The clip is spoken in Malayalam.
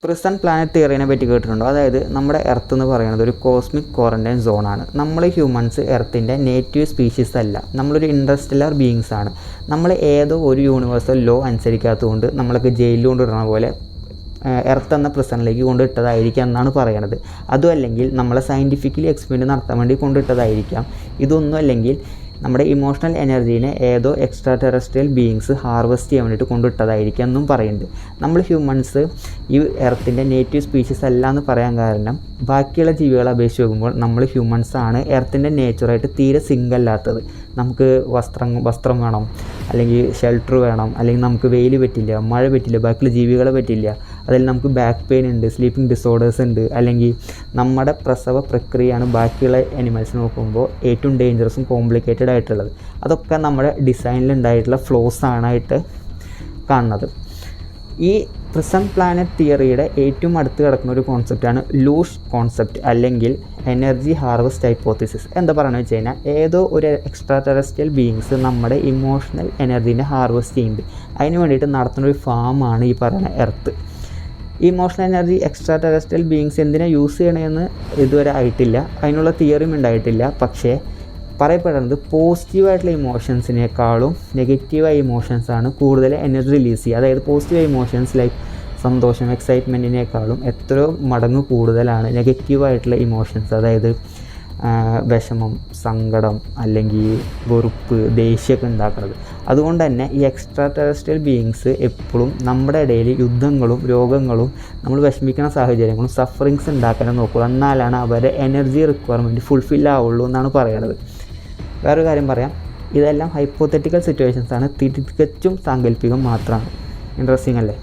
പ്രിസൺ പ്ലാനറ്റ് തിയറിനെ പറ്റി കേട്ടിട്ടുണ്ടോ? അതായത് നമ്മുടെ എർത്ത് എന്ന് പറയുന്നത് ഒരു കോസ്മിക് ക്വാറൻറ്റൈൻ സോണാണ്. നമ്മൾ ഹ്യൂമൻസ് എർത്തിൻ്റെ നേറ്റീവ് സ്പീഷീസ് അല്ല, നമ്മളൊരു ഇൻട്രസ്റ്റെല്ലാർ ബീയിങ്സ് ആണ്. നമ്മൾ ഏതോ ഒരു യൂണിവേഴ്സൽ ലോ അനുസരിക്കാത്തതുകൊണ്ട് നമ്മളൊക്കെ ജയിലിൽ കൊണ്ടിടുന്ന പോലെ എർത്ത് എന്ന പ്രിസണിലേക്ക് കൊണ്ടിട്ടതായിരിക്കാം എന്നാണ് പറയണത്. അതും അല്ലെങ്കിൽ നമ്മളെ സയൻറ്റിഫിക്കലി എക്സ്പെരിമെൻറ്റ് നടത്താൻ വേണ്ടി കൊണ്ടിട്ടതായിരിക്കാം. ഇതൊന്നും അല്ലെങ്കിൽ നമ്മുടെ ഇമോഷണൽ എനർജീനെ ഏതോ എക്സ്ട്രാ ടെറസ്ട്രിയൽ ബീയിങ്സ് ഹാർവെസ്റ്റ് ചെയ്യാൻ വേണ്ടിയിട്ട് കൊണ്ടിട്ടതായിരിക്കാം എന്നും പറയുന്നുണ്ട്. നമ്മൾ ഹ്യൂമൻസ് ഈ എർത്തിൻ്റെ നേറ്റീവ് സ്പീഷീസ് അല്ല എന്ന് പറയാൻ കാരണം ബാക്കിയുള്ള ജീവികളെ അപേക്ഷിച്ച് നോക്കുമ്പോൾ നമ്മൾ ഹ്യൂമൻസാണ് എർത്തിൻ്റെ നേച്ചറായിട്ട് തീരെ സിങ്ക് അല്ലാത്തത്. നമുക്ക് വസ്ത്രം വേണം, അല്ലെങ്കിൽ ഷെൽട്ടർ വേണം, അല്ലെങ്കിൽ നമുക്ക് വെയിൽ പറ്റില്ല, മഴ പറ്റില്ല, ബാക്കിയുള്ള ജീവികളെ പറ്റില്ല. അതിൽ നമുക്ക് ബാക്ക് പെയിൻ ഉണ്ട്, സ്ലീപ്പിംഗ് ഡിസോർഡേഴ്സ് ഉണ്ട്, അല്ലെങ്കിൽ നമ്മുടെ പ്രസവ പ്രക്രിയയാണ് ബാക്കിയുള്ള അനിമൽസിന് നോക്കുമ്പോൾ ഏറ്റവും ഡേഞ്ചറസും കോംപ്ലിക്കേറ്റഡ് ആയിട്ടുള്ളത്. അതൊക്കെ നമ്മുടെ ഡിസൈനിലുണ്ടായിട്ടുള്ള ഫ്ലോസ് ആണായിട്ട് കാണുന്നത്. ഈ പ്രിസൺ പ്ലാനറ്റ് തിയറിയുടെ ഏറ്റവും അടുത്ത് കിടക്കുന്ന ഒരു കോൺസെപ്റ്റാണ് ലൂഷ് കോൺസെപ്റ്റ് അല്ലെങ്കിൽ എനർജി ഹാർവെസ്റ്റ് ഹൈപ്പോത്തിസിസ്. എന്താ പറയുന്നത് വെച്ച് കഴിഞ്ഞാൽ ഏതോ ഒരു എക്സ്ട്രാ ടെറസ്ട്രിയൽ ബീയിങ്സ് നമ്മുടെ ഇമോഷണൽ എനർജീനെ ഹാർവെസ്റ്റ് ചെയ്യുന്നുണ്ട്. അതിന് വേണ്ടിയിട്ട് നടത്തുന്ന ഒരു ഫാമാണ് ഈ പറയുന്ന earth. Emotional energy extra terrestrial beings എന്തിനാണ് യൂസ് ചെയ്യണമെന്ന് ഇതുവരെ ആയിട്ടില്ല, അതിനുള്ള തിയറിയും ഉണ്ടായിട്ടില്ല. പക്ഷേ പറയപ്പെടുന്നത് പോസിറ്റീവായിട്ടുള്ള ഇമോഷൻസിനേക്കാളും നെഗറ്റീവായ ഇമോഷൻസാണ് കൂടുതൽ എനർജി റിലീസ് ചെയ്യുക. അതായത് പോസിറ്റീവ് ഇമോഷൻസ് ലൈക്ക് സന്തോഷം, എക്സൈറ്റ്മെൻറ്റിനേക്കാളും എത്രയോ മടങ്ങ് കൂടുതലാണ് നെഗറ്റീവായിട്ടുള്ള ഇമോഷൻസ്. അതായത് വിഷമം, സങ്കടം, അല്ലെങ്കിൽ വെറുപ്പ്, ദേഷ്യമൊക്കെ ഉണ്ടാക്കുന്നത്. അതുകൊണ്ട് തന്നെ ഈ എക്സ്ട്രാ ടെറസ്ട്രിയൽ ബീയിങ്സ് എപ്പോഴും നമ്മുടെ ഇടയിൽ യുദ്ധങ്ങളും രോഗങ്ങളും നമ്മൾ വിഷമിക്കുന്ന സാഹചര്യങ്ങളും സഫറിങ്സ് ഉണ്ടാക്കാനും നോക്കുക. എന്നാലാണ് അവരുടെ എനർജി റിക്വയർമെൻറ്റ് ഫുൾഫിൽ ആവുള്ളൂ എന്നാണ് പറയുന്നത്. വേറൊരു കാര്യം പറയാം, ഇതെല്ലാം ഹൈപ്പോത്തറ്റിക്കൽ സിറ്റുവേഷൻസാണ്, തികച്ചും സാങ്കല്പികം മാത്രമാണ്. ഇൻട്രസ്റ്റിംഗ് അല്ലേ?